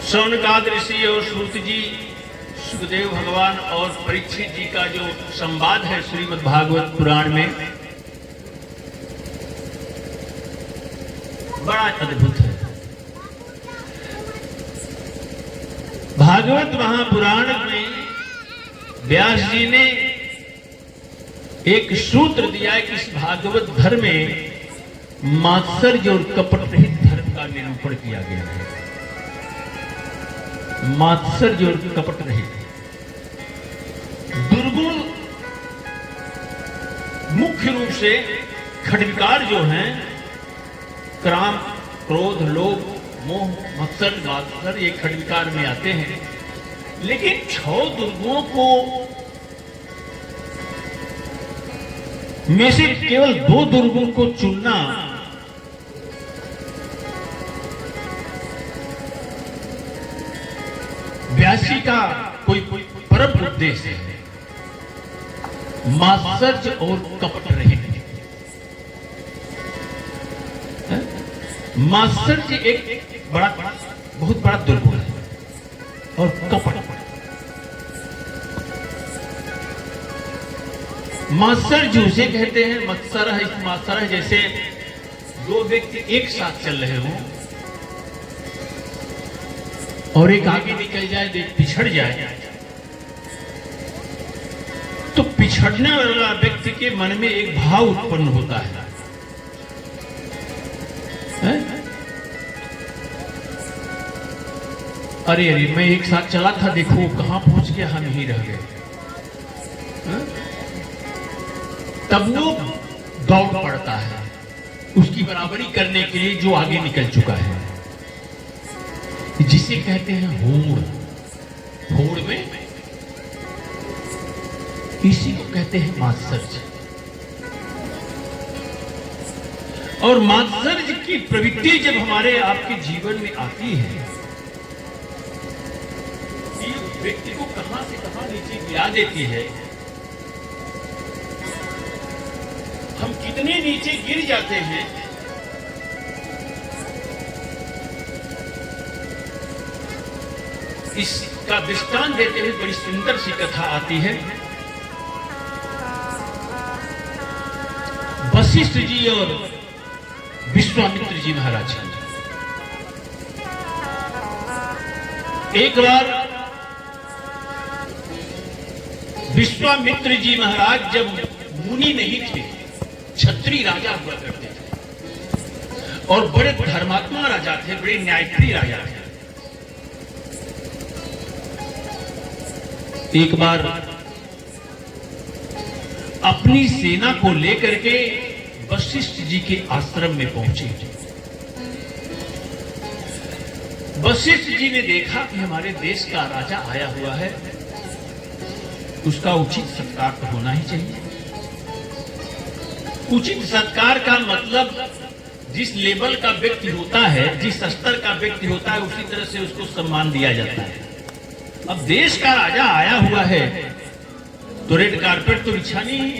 शौनकाद ऋषि और सूत जी, सुखदेव भगवान और परीक्षित जी का जो संवाद है श्रीमद् भागवत पुराण में, बड़ा अद्भुत है। भागवत महापुराण में व्यास जी ने एक सूत्र दिया है कि इस भागवत धर्म में मात्सर्य और कपट रहित धर्म का निरूपण किया गया है। मात्सर्य और कपट रहित। दुर्गुण मुख्य रूप से खड्विकार जो हैं, काम, क्रोध, लोभ, मोह, मत्सर, मात्सर्य, ये खड्विकार में आते हैं। लेकिन 6 दुर्गुणों को में से केवल 2 दुर्गुण को चुनना व्यासी का कोई परम उद्देश्य है। मात्सर्य और कपट रहित। मात्सर्य एक बहुत बड़ा दुर्गुण है, और कपट, मात्सर्य उसे कहते हैं, मत्सर है, मात्सर है जैसे 2 व्यक्ति एक साथ चल रहे हों और एक आगे निकल जाए तो एक पिछड़ जाए, तो पिछड़ने वाला व्यक्ति के मन में एक भाव उत्पन्न होता है। अरे अरे, मैं एक साथ चला था, देखो कहां पहुंच गया, हम यहीं रह गए। तब वो दौड़ पड़ता है उसकी बराबरी करने के लिए जो आगे निकल चुका है, जिसे कहते हैं होड़। होड़ में इसी को कहते हैं मात्सर्य। और मात्सर्य की प्रवृत्ति जब हमारे आपके जीवन में आती है, व्यक्ति को कहां से कहां नीचे गिरा देती है। हम कितने नीचे गिर जाते हैं। इसका दृष्टांत देते हुए बड़ी सुंदर सी कथा आती है। वशिष्ठ जी और विश्वामित्र जी महाराज की। एक बार विश्वामित्र जी महाराज जब मुनि नहीं थे, क्षत्रिय राजा हुआ करते थे और बड़े धर्मात्मा राजा थे, बड़े न्यायप्रिय राजा थे। एक बार अपनी सेना को लेकर के वशिष्ठ जी के आश्रम में पहुंचे। वशिष्ठ जी ने देखा कि हमारे देश का राजा आया हुआ है, उसका उचित सत्कार तो होना ही चाहिए। उचित सत्कार का मतलब जिस लेवल का व्यक्ति होता है, जिस स्तर का व्यक्ति होता है, उसी तरह से उसको सम्मान दिया जाता है। अब देश का राजा आया हुआ है तो रेड कारपेट तो बिछानी ही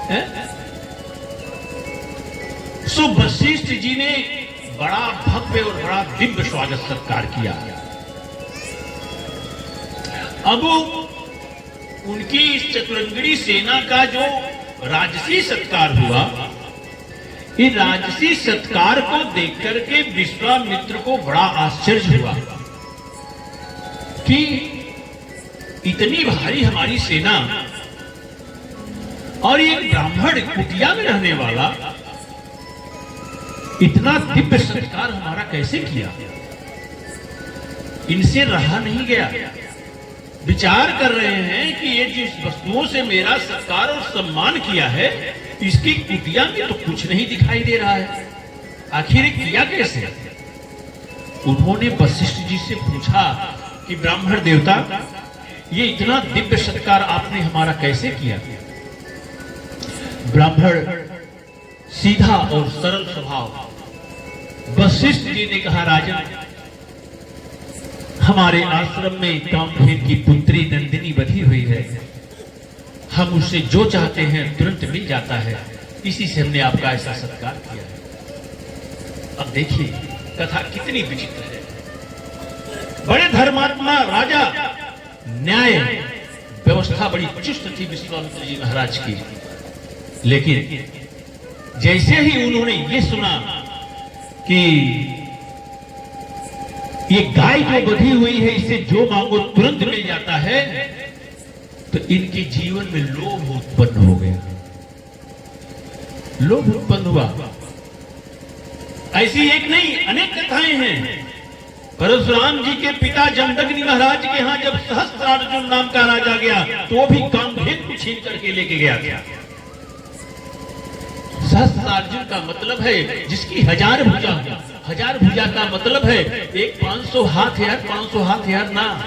है। सो वशिष्ठ जी ने बड़ा भव्य और बड़ा दिव्य स्वागत सत्कार किया। अब उनकी इस चतुरंगड़ी सेना का जो राजसी सत्कार हुआ, ये राजसी सत्कार को देख करके विश्वामित्र को बड़ा आश्चर्य हुआ कि इतनी भारी हमारी सेना और एक ब्राह्मण कुटिया में रहने वाला इतना दिव्य सत्कार हमारा कैसे किया। इनसे रहा नहीं गया। विचार कर रहे हैं कि ये जिस वस्तुओं से मेरा सत्कार और सम्मान किया है, इसकी कुटिया में तो कुछ नहीं दिखाई दे रहा है। आखिर किया कैसे? उन्होंने वशिष्ठ जी से पूछा कि ब्राह्मण देवता, ये इतना दिव्य सत्कार आपने हमारा कैसे किया? ब्राह्मण सीधा और सरल स्वभाव। वशिष्ठ जी ने कहा, राजन, हमारे आश्रम में कामधेनु की पुत्री नंदिनी बधी हुई है। हम उससे जो चाहते हैं तुरंत मिल जाता है, इसी से हमने आपका ऐसा सत्कार किया है। अब देखिए कथा कितनी विचित्र है। बड़े धर्मात्मा राजा, न्याय व्यवस्था बड़ी चुस्त थी विश्वामित्र जी महाराज की। लेकिन जैसे ही उन्होंने ये सुना कि ये गाय जो बधी हुई है, इसे जो मांगो तुरंत मिल जाता है, तो इनके जीवन में लोभ उत्पन्न हो गया। लोभ उत्पन्न हुआ। ऐसी एक नहीं, अनेक कथाएं हैं। परशुराम जी के पिता जमदग्नि महाराज के यहां जब सहस्त्रार्जुन नाम का राजा गया, तो वो भी कामधेनु को छीन करके लेके गया था। सहस्त्रार्जुन का मतलब है जिसकी 1000 भुजा। 1000 भुजा का मतलब है एक 500 हाथ यार, 500 हाथ यार ना,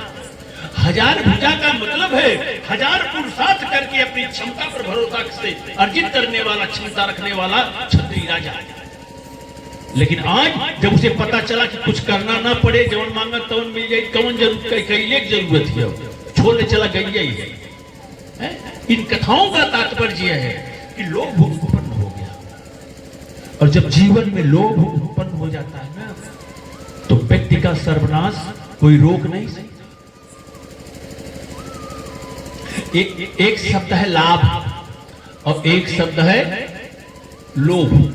1000 भुजा का मतलब है 1000 पुरुषार्थ करके अपनी क्षमता पर भरोसा से अर्जित करने वाला, क्षमता रखने वाला क्षत्रिय राजा। लेकिन आज जब उसे पता चला कि कुछ करना ना पड़े, जवन मांगा तवन मिल जाए, कौन जरूरत है, छोड़ने चला गई है। इन कथाओं का तात्पर्य है कि लोभ उत्पन्न हो गया, और जब जीवन में लोभ उत्पन्न हो जाता है ना, तो व्यक्ति का सर्वनाश कोई रोक नहीं सकता। एक शब्द है लाभ और एक शब्द है लोभ।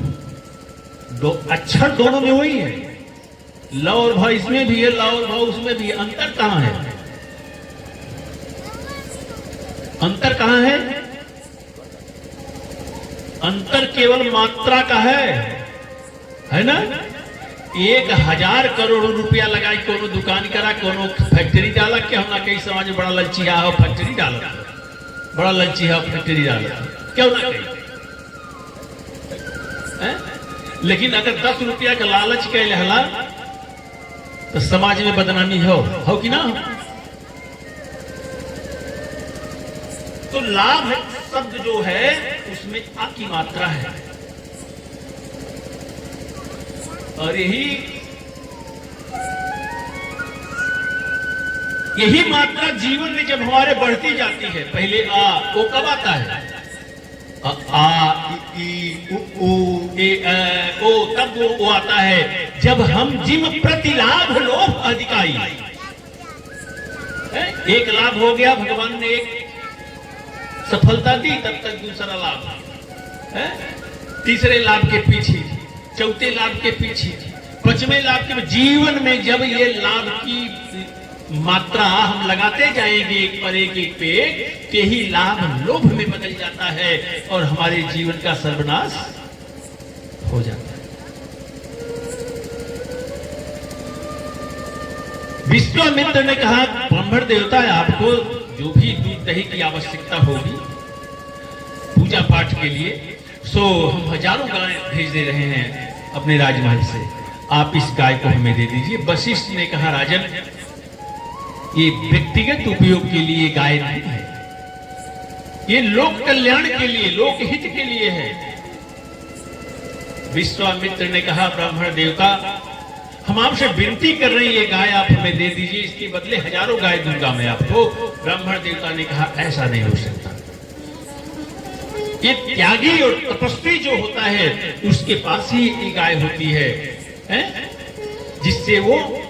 दो अक्षर दोनों में वही है। ल और भ इसमें भी है, ल और भ उसमें भी है। अंतर कहां है? अंतर कहां है? अंतर केवल मात्रा का है ना। 1000 करोड़ रुपया लगाई, कोनो दुकान करा, कोनो फैक्ट्री डाला, क्या होना कहीं समाज में बड़ा ललचिया हो फैक्ट्री डाला, बड़ा ललचिया फैक्ट्री डाला, क्यों ना कहीं। लेकिन अगर 10 रुपया का लालच के लहला, तो समाज में बदनामी हो कि ना। तो लाभ शब्द जो है उसमें आ की मात्रा है, और यही मात्रा जीवन में जब हमारे बढ़ती जाती है, पहले आ, वो कब आता है? आ ई उ ए ओ, तब वो आता है जब हम जिम प्रतिलाभ लोभ अधिकारी। एक लाभ हो गया, भगवान ने एक सफलता दी, तब तक दूसरा लाभ है, तीसरे लाभ के पीछे, चौथे लाभ के पीछे, पांचवें लाभ के। जीवन में जब ये लाभ की मात्रा हम लगाते जाएंगे एक पर एक पे, यही लाभ लोभ में बदल जाता है और हमारे जीवन का सर्वनाश हो जाता है। विश्वामित्र ने कहा, ब्राह्मण देवता है, आपको जो भी दूध दही की आवश्यकता होगी पूजा पाठ के लिए, सो हम हजारों गाय भेज दे रहे हैं अपने राजमहल से, आप इस गाय को हमें दे दीजिए। वशिष्ठ ने कहा, राजन, ये व्यक्तिगत उपयोग के लिए गाय नहीं है, ये लोक कल्याण के लिए, लोक हित के लिए है। विश्वामित्र ने कहा, ब्राह्मण देवता, हम आपसे विनती कर रहे हैं, ये गाय आप हमें दे दीजिए, इसके बदले हजारों गाय दूंगा मैं आपको। ब्राह्मण देवता ने कहा, ऐसा नहीं हो सकता। ये त्यागी और तपस्वी जो होता है उसके पास ही एक गाय होती है, जिससे वो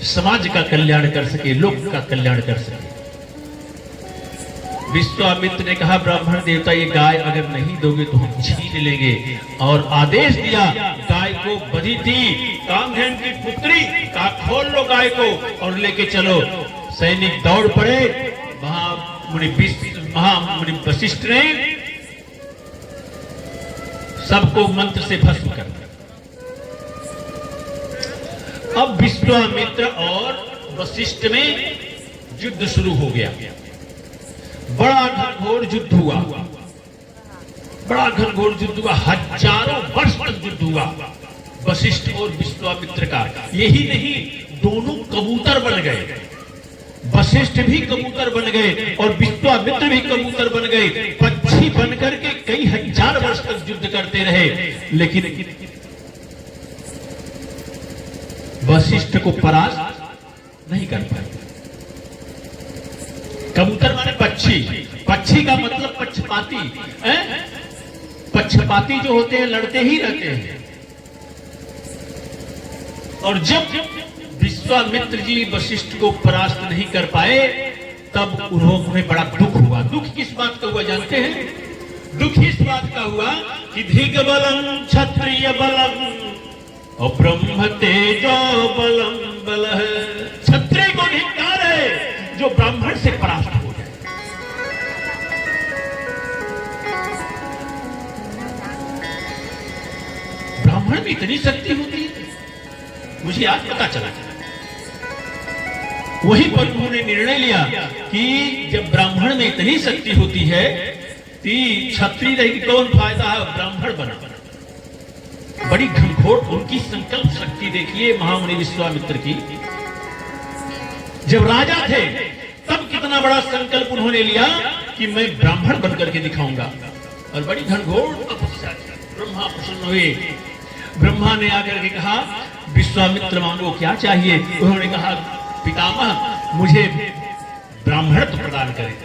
समाज का कल्याण कर सके, लोक का कल्याण कर सके। विश्वामित्र ने कहा, ब्राह्मण देवता, ये गाय अगर नहीं दोगे तो हम छीन लेंगे, और आदेश दिया, गाय को बधी थी कामधेनु की पुत्री का, खोल लो गाय को और लेके चलो। सैनिक दौड़ पड़े, महामुनि वशिष्ठ ने सबको मंत्र से भस्म कर दिया। अब विश्वामित्र और वशिष्ठ में युद्ध शुरू हो गया। बड़ा घनघोर युद्ध हुआ, बड़ा घनघोर युद्ध हुआ, हजारों वर्ष तक युद्ध हुआ वशिष्ठ और विश्वामित्र का। यही नहीं, दोनों कबूतर बन गए, वशिष्ठ भी कबूतर बन गए और विश्वामित्र भी कबूतर बन गए। पक्षी बनकर के कई हजार वर्ष तक युद्ध करते रहे, लेकिन वशिष्ठ को परास्त नहीं कर पाए। कबूतर माने पक्षी, पक्षी का मतलब पक्षपाती, पक्षपाती जो होते हैं लड़ते ही रहते हैं। और जब विश्वामित्र जी वशिष्ठ को परास्त नहीं कर पाए, तब उन्हें बड़ा दुख हुआ। दुख किस बात का हुआ जानते हैं? दुख इस बात का हुआ कि धिक बलम क्षत्रिय बलम और ब्रह्म तेजो बलम बल। क्षत्रिय को धिक्कार है जो ब्राह्मण से परास्त हो जाए। ब्राह्मण में इतनी शक्ति होती है, मुझे आज पता चला। वहीं पर उन्होंने निर्णय लिया कि जब ब्राह्मण में इतनी शक्ति होती है कि क्षत्रिय रहेगी कौन फायदा है, ब्राह्मण बना। बड़ी घनघोर उनकी संकल्प शक्ति देखिए महामुनि विश्वामित्र की। जब राजा थे तब कितना बड़ा संकल्प उन्होंने लिया कि मैं ब्राह्मण बनकर के दिखाऊंगा, और बड़ी घनघोर तपस्या की। ब्रह्मा प्रसन्न हुए। ब्रह्मा ने आकर के कहा विश्वामित्र मांगो क्या चाहिए। उन्होंने कहा पितामह मुझे ब्राह्मणत्व प्रदान करें,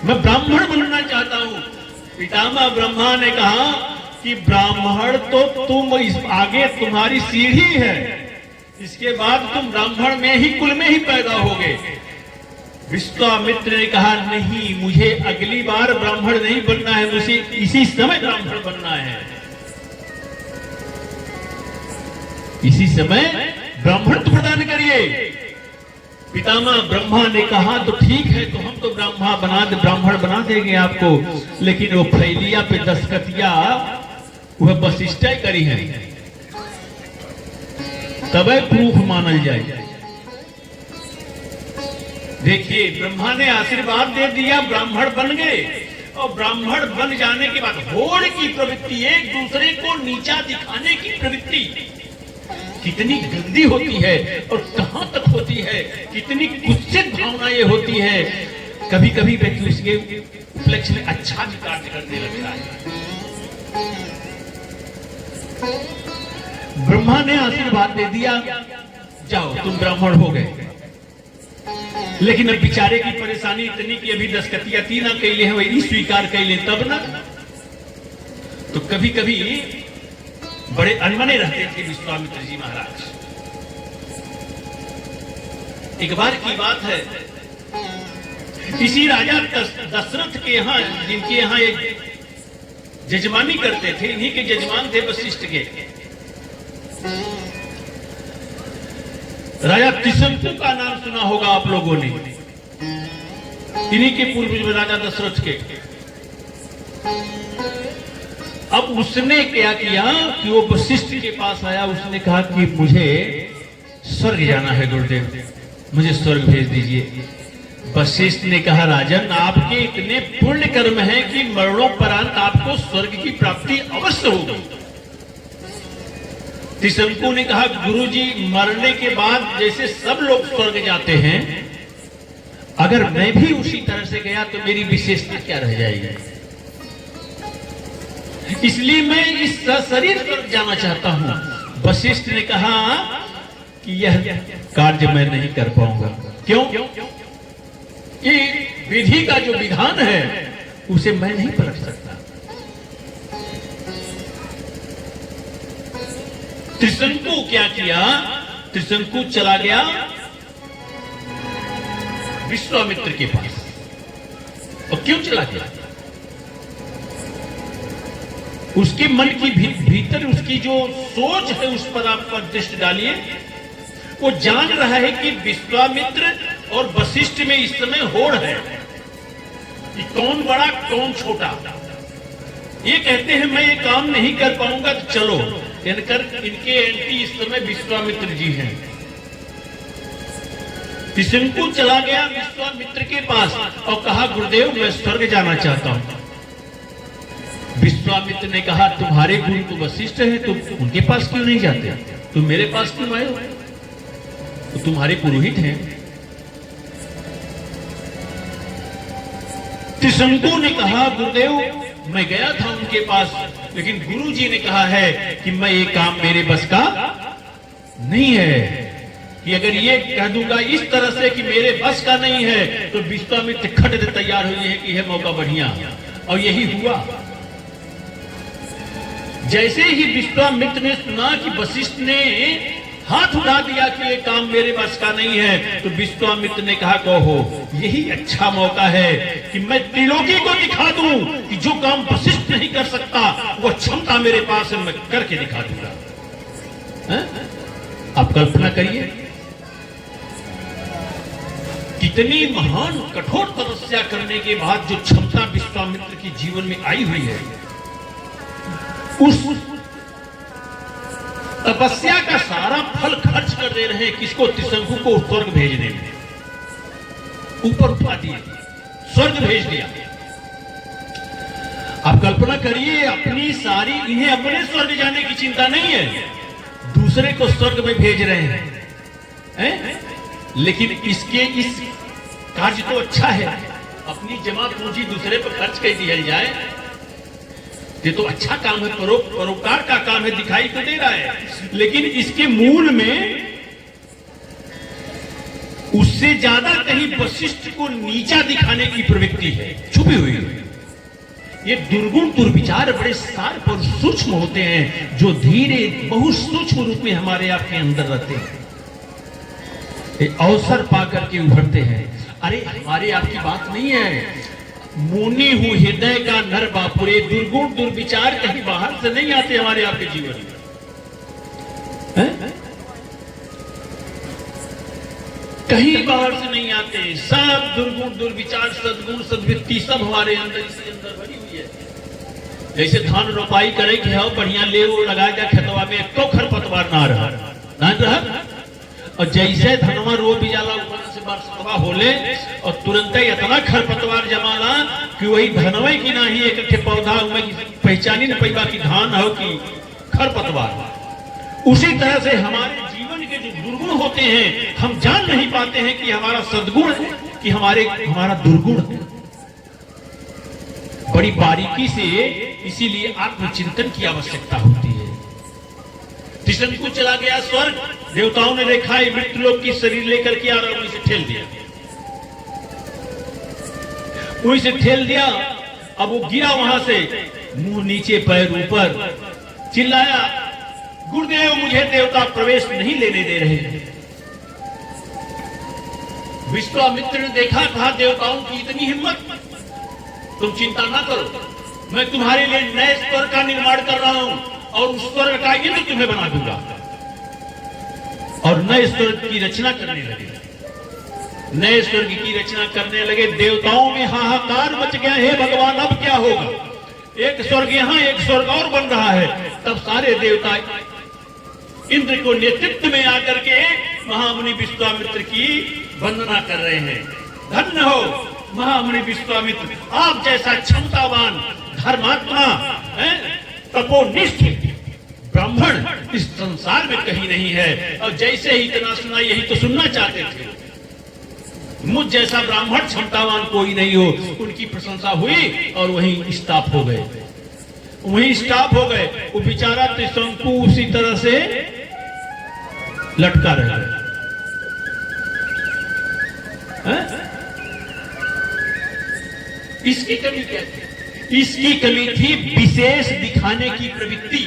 मैं ब्राह्मण बनना चाहता हूं। पितामह ब्रह्मा ने कहा कि ब्राह्मण तो तुम इस आगे तुम्हारी सीढ़ी है, इसके बाद तुम ब्राह्मण में ही कुल में ही पैदा होगे। विश्वामित्र ने कहा नहीं, मुझे अगली बार ब्राह्मण नहीं बनना है, मुझे इसी समय ब्राह्मण बनना है, इसी समय ब्राह्मणत्व प्रदान करिए। पितामह ब्रह्मा ने कहा तो ठीक है, तो हम तो ब्राह्मण बना देंगे आपको, लेकिन वो फैलिया पे दस्तखतिया वह वशिष्ठ करी है, तब प्रूफ मानल जाए। देखिए ब्रह्मा ने आशीर्वाद दे दिया, ब्राह्मण बन गए, और ब्राह्मण बन जाने के बाद होड़ की प्रवृत्ति, एक दूसरे को नीचा दिखाने की प्रवृत्ति कितनी गंदी होती है और कहां तक होती है, कितनी कुत्सित भावनाएं होती है। कभी कभी व्यक्ति उसके उपलक्ष्य में अच्छा भी कार्य करने लगता है। ब्रह्मा ने आशीर्वाद दे दिया, जाओ तुम ब्राह्मण हो गए, लेकिन अब बेचारे की परेशानी इतनी कि अभी दस्तखतिया तीन कैले हैं, वही स्वीकार कैले तब ना। तो कभी कभी बड़े अनमने रहते थे विश्वामित्र जी महाराज। एक बार की बात है, इसी राजा दशरथ के यहाँ, जिनके यहाँ एक जजमानी करते थे, इन्हीं के जजमान थे वशिष्ठ के, राजा त्रिशंकु का नाम सुना होगा आप लोगों ने, इन्हीं के पूर्वज राजा दशरथ के। अब उसने क्या किया कि वो वशिष्ठ के पास आया, उसने कहा कि मुझे स्वर्ग जाना है गुरुदेव, मुझे स्वर्ग भेज दीजिए। वशिष्ठ ने कहा राजन आपके इतने पुण्य कर्म हैं कि मरणोपरांत आपको स्वर्ग की प्राप्ति अवश्य होगी। त्रिशंकु ने कहा गुरुजी मरने के बाद जैसे सब लोग स्वर्ग जाते हैं, अगर मैं भी उसी तरह से गया तो मेरी विशेषता क्या रह जाएगी, इसलिए मैं इस शरीर पर जाना चाहता हूं। वशिष्ठ ने कहा कि यह कार्य मैं नहीं कर पाऊंगा। क्यों? ये विधि का जो विधान है उसे मैं नहीं पलट सकता। त्रिशंकु क्या किया? त्रिशंकु चला गया विश्वामित्र के पास। और क्यों चला गया? उसके मन की भीतर उसकी जो सोच है उस पर आप दृष्टि डालिए। वो जान रहा है कि विश्वामित्र और वशिष्ठ में इस समय होड़ है कि कौन बड़ा कौन छोटा। ये कहते हैं मैं ये काम नहीं कर पाऊंगा तो चलो, इनके एंटी इस समय विश्वामित्र जी हैं। त्रिशंकु चला गया विश्वामित्र के पास और कहा गुरुदेव मैं स्वर्ग जाना चाहता हूं। विश्वामित्र ने कहा तुम्हारे गुरु तो वशिष्ठ है, तुम उनके पास क्यों नहीं जाते, तुम मेरे पास क्यों आए हो, तो तुम्हारे पुरोहित हैं। त्रिशंकु ने कहा गुरुदेव मैं गया था उनके पास, लेकिन गुरुजी ने कहा है कि मैं ये काम मेरे बस का नहीं है, कि अगर ये कह दूंगा इस तरह से कि मेरे बस का नहीं है तो विश्वामित्र खट से तैयार हुए हैं कि यह मौका बढ़िया। और यही हुआ। जैसे ही विश्वामित्र ने सुना कि वशिष्ठ ने हाथ उठा दिया कि ये काम मेरे बस का नहीं है, तो विश्वामित्र ने कहा कहो यही अच्छा मौका है कि मैं त्रिलोकी को दिखा दूं कि जो काम वशिष्ठ नहीं कर सकता वो क्षमता मेरे पास है, मैं करके दिखा दूंगा। आप कल्पना करिए कितनी महान कठोर तपस्या करने के बाद जो क्षमता विश्वामित्र के जीवन में आई हुई है, उस तपस्या का सारा फल खर्च कर दे रहे हैं किसको? त्रिशंकु को स्वर्ग भेजने में। ऊपर उठा दिए, स्वर्ग भेज दिया। आप कल्पना करिए अपनी सारी, इन्हें अपने स्वर्ग जाने की चिंता नहीं है, दूसरे को स्वर्ग में भेज रहे हैं? लेकिन इसके इस कार्य तो अच्छा है, अपनी जमा पूंजी दूसरे पर खर्च कर दिया जाए, ये तो अच्छा काम है, परोपकार का काम है, दिखाई तो दे रहा है। लेकिन इसके मूल में उससे ज्यादा कहीं वशिष्ठ को नीचा दिखाने की प्रवृत्ति है, छुपी हुई है। ये दुर्गुण दुर्विचार बड़े सार्प और सूक्ष्म होते हैं, जो धीरे बहुत सूक्ष्म रूप में हमारे आपके अंदर रहते हैं, अवसर पाकर के उभरते हैं। अरे हमारे आपकी बात नहीं है, मुनि हूं हृदय का नर बापुरे, दुर्गुण दुर्विचार कहीं बाहर से नहीं आते हमारे आपके जीवन में, कहीं बाहर से नहीं आते। सब दुर्गुण दुर्विचार सद्गुण सद्वृत्ति सब हमारे अंदर, इसके अंदर भरी हुई है। जैसे धान रोपाई करे कि हो बढ़िया ले वो लगा जा खेतवा में, एको खरपतवार ना रहा, और जैसे धनवा रो भी जाला ऊपर से बरसतवा होले और तुरंत ही इतना खरपतवार जमाला कि वही धनवे की नहीं एक पौधा में पहचानी न पैबा की धान हो कि खरपतवार। उसी तरह से हमारे जीवन के जो दुर्गुण होते हैं, हम जान नहीं पाते हैं कि हमारा सद्गुण है कि हमारा दुर्गुण है। बड़ी बारीकी से इसीलिए आत्मचिंतन की आवश्यकता होती है। त्रिशंकु चला गया स्वर्ग, देवताओं ने देखा मृत्युलोक की शरीर लेकर के आ रहा, उन्हीं से ठेल दिया, उन्हीं से ठेल दिया। अब वो गिरा वहां से, मुंह नीचे पैर ऊपर, चिल्लाया गुरुदेव मुझे देवता प्रवेश नहीं लेने दे रहे हैं। विश्वामित्र ने देखा, कहा देवताओं की इतनी हिम्मत, तुम चिंता ना करो, मैं तुम्हारे लिए नए स्वर्ग का निर्माण कर रहा हूं और उस स्वर्ग का इंद्र तुम्हें बना दूंगा। और नए स्वर्ग की रचना करने लगे, नए स्वर्ग की रचना करने लगे। देवताओं में हाहाकार मच गया, हे भगवान अब क्या होगा, एक स्वर्ग यहां एक स्वर्ग और बन रहा है। तब सारे देवता इंद्र को नेतृत्व में आकर के महामुनि विश्वामित्र की वंदना कर रहे हैं। धन्य हो महामुनि विश्वामित्र, आप जैसा क्षमतावान धर्मात्मा तपोनिष्ठ ब्राह्मण इस संसार में कहीं नहीं है। और जैसे ही इतना सुना, यही तो सुनना चाहते थे, मुझ जैसा ब्राह्मण क्षमतावान कोई नहीं हो। उनकी प्रशंसा हुई और वहीं स्टॉप हो गए, वहीं स्टॉप हो गए। वो बेचारा त्रिशंकु उसी तरह से लटका रह गया। इसकी कमी क्या थी? इसकी कमी थी विशेष दिखाने की प्रवृत्ति।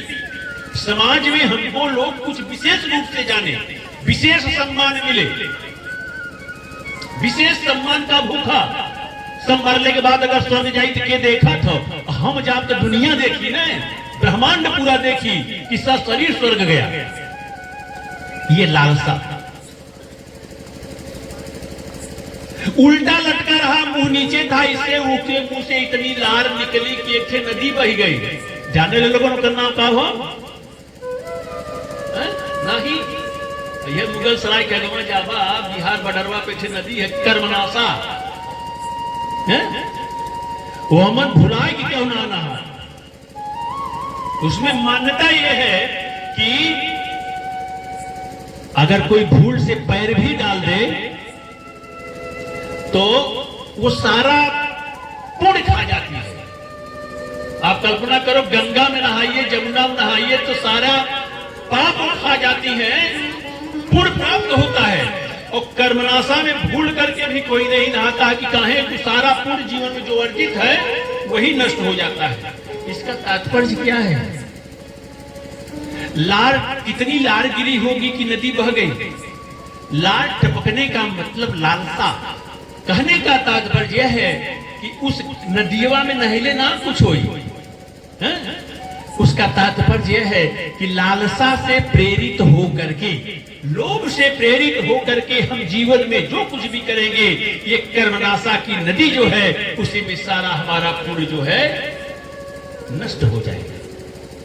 समाज में हमको लोग कुछ विशेष रूप से जाने, विशेष सम्मान मिले, विशेष सम्मान का भूखा। सब मरने के बाद अगर स्वर्ग जाई तो के देखा था, हम जाब तो दुनिया देखी ना, ब्रह्मांड पूरा देखी, किसका शरीर स्वर्ग गया, ये लालसा। उल्टा लटका रहा, मुंह नीचे था, इससे उसके मुंह से इतनी लार निकली कि एक नदी बह गई। जाने लोगों का नाम क्या हो नहीं, ये मुगल सराय के अगवा जाबा बिहार बडरवा पे नदी है कर्मनासा, वो अमन भुलाए कि क्यों ना नहा। उसमें मान्यता यह है कि अगर कोई भूल से पैर भी डाल दे तो वो सारा पुण्य खा जाती है। आप कल्पना करो, गंगा में नहाइए, जमुना में नहाइए तो सारा पाप खा जाती है, पुण्य प्राप्त होता है। और कर्मनाशा में भूल करके भी कोई नहीं नहाता कि काहे तो सारा पुण्य जीवन में जो अर्जित है वही नष्ट हो जाता है। इसका तात्पर्य क्या है? लार कितनी लार गिरी होगी कि नदी बह गई। लार टपकने का मतलब लालसा। कहने का तात्पर्य यह है कि उस नदिया में नहले ना कुछ होई। उसका तात्पर्य यह है कि लालसा से प्रेरित होकर के, लोभ से प्रेरित होकर के हम जीवन में जो कुछ भी करेंगे, ये कर्मनाशा की नदी जो है, उसी में सारा हमारा पुण्य जो है नष्ट हो जाएगा।